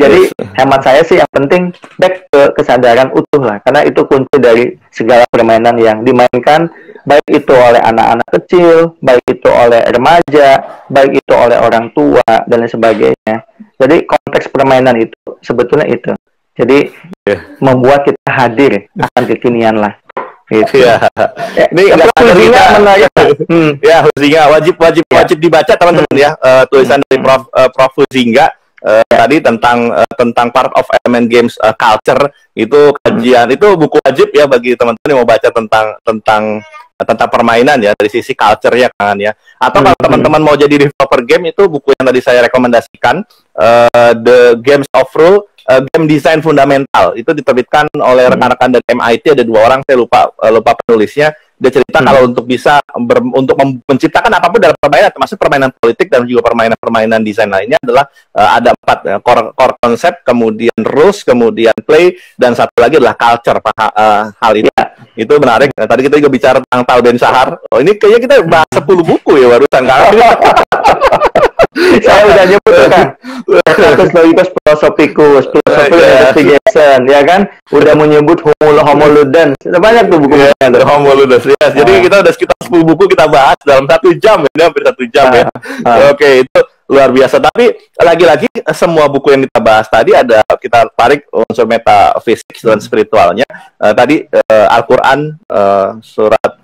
hemat saya sih yang penting back ke kesadaran utuh lah, karena itu kunci dari segala permainan yang dimainkan, baik itu oleh anak-anak kecil, baik itu oleh remaja, baik itu oleh orang tua dan lain sebagainya. Jadi konteks permainan itu sebetulnya itu. Jadi membuat kita hadir akan kekinian lah. Gitu. Ini Huizinga menarik. Huizinga wajib dibaca teman-teman ya. Tulisan dari Prof Huizinga. Tadi tentang part of element games culture, itu kajian, itu buku wajib ya bagi teman-teman yang mau baca tentang permainan ya dari sisi culture-nya kan ya. Atau kalau teman-teman mau jadi developer game, itu buku yang tadi saya rekomendasikan, The Games of Rule, Game Design Fundamental, itu diterbitkan oleh rekan-rekan dari MIT, ada 2 orang, saya lupa penulisnya. Dia cerita kalau untuk bisa untuk menciptakan apapun dalam permainan, termasuk permainan politik dan juga permainan desain lainnya, adalah ada 4 core konsep, kemudian rules, kemudian play, dan satu lagi adalah culture. Hal itu itu menarik. Tadi kita juga bicara tentang Tal Ben Shahar. Oh, ini kayaknya kita bahas 10 buku ya barusan kan. Saya udah nyebut kan, Logos Philosophicus, Philosophy Investigation, ya kan, udah menyebut Homo Ludens, banyak tuh bukunya. Homo Ludens, ya. Jadi kita udah sekitar 10 buku kita bahas dalam 1 jam, ya, hampir 1 jam ya. Oke, itu luar biasa. Tapi lagi-lagi semua buku yang kita bahas tadi ada kita tarik unsur metafisik dan spiritualnya. Tadi Al-Quran surat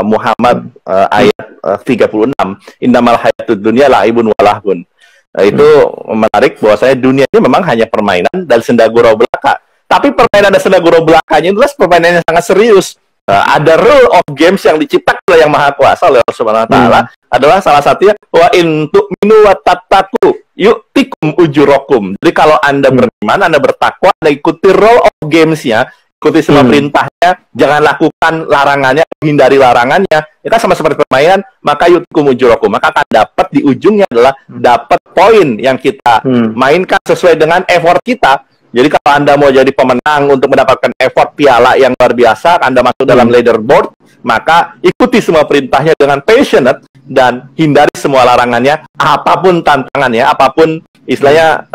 Muhammad ayat 36, innamal hayatud dunya la'ibun walahun. Itu menarik bahwa saya dunia ini memang hanya permainan dan senda gurau belaka. Tapi permainan dan senda gurau belakanya itu permainan yang sangat serius. Ada rule of games yang diciptakan oleh Yang Maha Kuasa, oleh Allah Subhanahu wa taala, adalah salah satunya wa in tu'minu wa tattaqu yu'tikum ujurakum. Jadi kalau Anda beriman, Anda bertakwa, Anda ikuti rule of games-nya, ikuti semua perintahnya, jangan lakukan larangannya, hindari larangannya. Ya kan sama seperti permainan, maka yutikum ujurakum, maka akan dapat di ujungnya adalah dapat poin yang kita mainkan sesuai dengan effort kita. Jadi kalau Anda mau jadi pemenang untuk mendapatkan effort piala yang luar biasa, Anda masuk dalam leaderboard, maka ikuti semua perintahnya dengan passionate dan hindari semua larangannya, apapun tantangannya, apapun istilahnya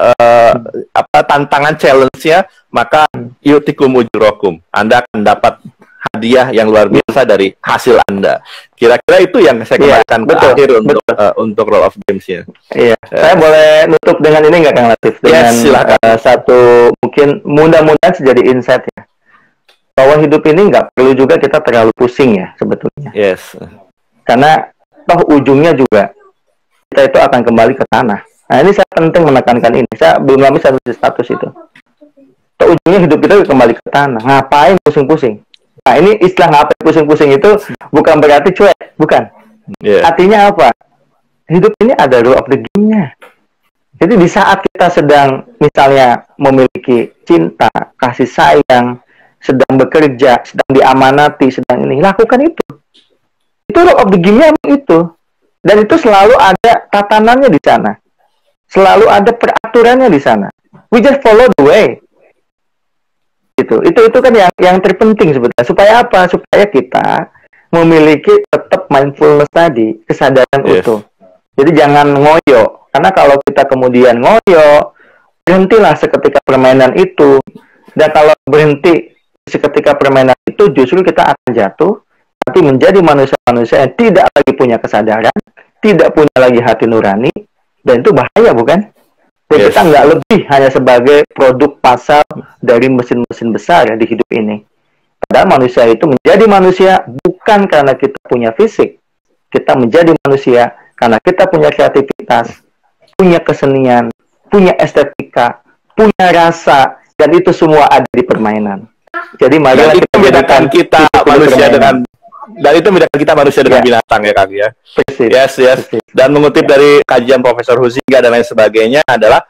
tantangan challenge-nya, maka yutikum ujurakum. Anda akan dapat hadiah yang luar biasa dari hasil Anda. Kira-kira itu yang saya kembalikan ke akhir untuk Role of Games-nya. Iya. Saya boleh nutup dengan ini nggak, Kang Latif? Dengan satu, mungkin mudah-mudahan jadi insight ya. Bahwa hidup ini nggak perlu juga kita terlalu pusing ya sebetulnya. Yes. Karena toh ujungnya juga kita itu akan kembali ke tanah. Nah ini saya penting menekankan ini. Saya belum lama saya tulis status itu. Toh ujungnya hidup kita kembali ke tanah. Ngapain pusing-pusing? Nah ini istilah ngapain pusing-pusing itu bukan berarti cuek, bukan. Artinya apa? Hidup ini ada rule of the game-nya. Jadi di saat kita sedang misalnya memiliki cinta, kasih sayang, sedang bekerja, sedang diamanati, sedang ini, lakukan itu. Itu rule of the game-nya itu. Dan itu selalu ada tatanannya di sana. Selalu ada peraturannya di sana. We just follow the way. Itu kan yang terpenting sebetulnya. Supaya apa? Supaya kita memiliki tetap mindfulness tadi, kesadaran utuh. Jadi jangan ngoyo. Karena kalau kita kemudian ngoyo, berhentilah seketika permainan itu. Dan kalau berhenti seketika permainan itu, justru kita akan jatuh, nanti menjadi manusia-manusia yang tidak lagi punya kesadaran, tidak punya lagi hati nurani, dan itu bahaya, bukan? Dan kita nggak lebih hanya sebagai produk pasar dari mesin-mesin besar di hidup ini. Padahal manusia itu menjadi manusia bukan karena kita punya fisik. Kita menjadi manusia karena kita punya kreativitas, punya kesenian, punya estetika, punya rasa, dan itu semua ada di permainan. Jadi mari kita membedakan kita manusia dengan, dan itu membedakan kita manusia dengan binatang ya Kak ya. Yes. Dan mengutip dari kajian Profesor Huizinga dan lain sebagainya adalah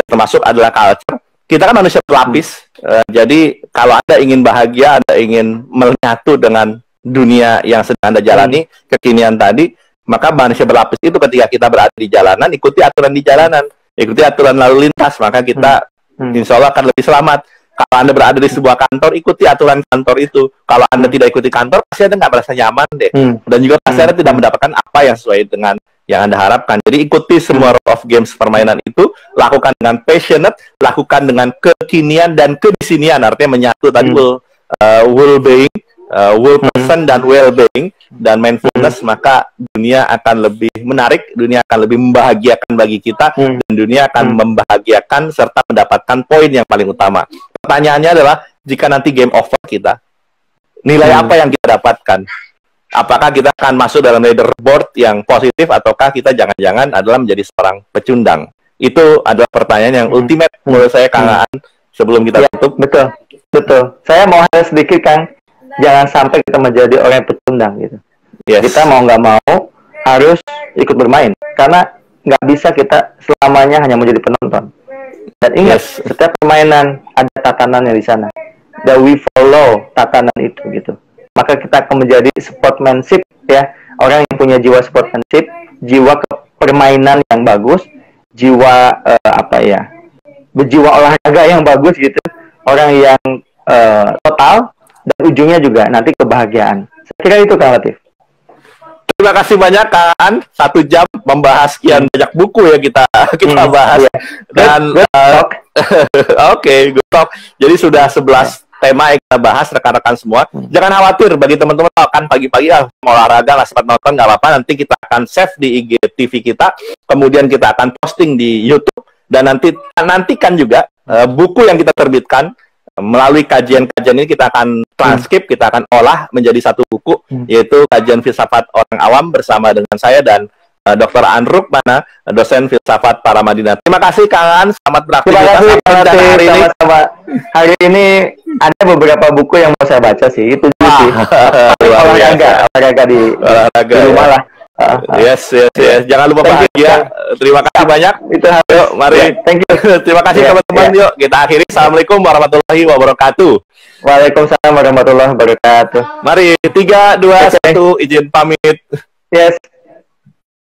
termasuk adalah culture. Kita kan manusia berlapis. Jadi kalau Anda ingin bahagia, Anda ingin menyatu dengan dunia yang sedang Anda jalani, kekinian tadi, maka manusia berlapis itu ketika kita berada di jalanan, ikuti aturan di jalanan, ikuti aturan lalu lintas, maka kita insya Allah akan lebih selamat. Kalau Anda berada di sebuah kantor, ikuti aturan kantor itu. Kalau Anda tidak ikuti kantor, pasti Anda nggak merasa nyaman deh. Dan juga pasti Anda tidak mendapatkan apa yang sesuai dengan yang Anda harapkan. Jadi ikuti semua rule of games permainan itu, lakukan dengan passionate, lakukan dengan kekinian dan kedisinian, artinya menyatu tadi well-being, well person dan well-being dan mindfulness, maka dunia akan lebih menarik, dunia akan lebih membahagiakan bagi kita, dan dunia akan membahagiakan serta mendapatkan poin yang paling utama. Pertanyaannya adalah, jika nanti game over kita, nilai apa yang kita dapatkan? Apakah kita akan masuk dalam leaderboard yang positif, ataukah kita jangan-jangan adalah menjadi seorang pecundang? Itu adalah pertanyaan yang ultimate menurut saya, Kang Aan, sebelum kita tutup. Betul. Saya mau hal sedikit, Kang. Jangan sampai kita menjadi orang yang pecundang gitu. Kita mau nggak mau harus ikut bermain, karena nggak bisa kita selamanya hanya menjadi penonton. Dan ingat, setiap permainan ada tatanannya di sana. Dan we follow tatanan itu gitu. Maka kita akan menjadi sportsmanship ya, orang yang punya jiwa sportsmanship, jiwa permainan yang bagus, jiwa berjiwa olahraga yang bagus gitu, orang yang total, dan ujungnya juga nanti kebahagiaan. Saya kira itu, Kang Latif. Terima kasih banyak, Kang. 1 jam membahas sekian banyak buku ya kita bahas. Dan good talk. Jadi sudah 11 tema yang kita bahas, rekan-rekan semua. Jangan khawatir bagi teman-teman, kan pagi-pagi mau olahraga nggak sempat nonton, nggak apa-apa. Nanti kita akan save di IGTV kita, kemudian kita akan posting di YouTube, dan nantikan juga buku yang kita terbitkan. Melalui kajian-kajian ini kita akan transkrip, kita akan olah menjadi satu buku, yaitu Kajian Filsafat Orang Awam bersama dengan saya dan Dr. Aan Rukmana, dosen filsafat Paramadina. Terima kasih, Kang Aan. Selamat beraktivitas. Hari ini. Hari ini ada beberapa buku yang mau saya baca sih. Itu sih. Olahraga di rumah lah. Yes. Jangan lupa bahagia. Terima kasih banyak. Itu Yuk, mari. Thank you. Terima kasih teman-teman. Yuk, kita akhiri. Assalamualaikum warahmatullahi wabarakatuh. Waalaikumsalam warahmatullahi wabarakatuh. Mari, 3, 2, 1, izin pamit. Yes.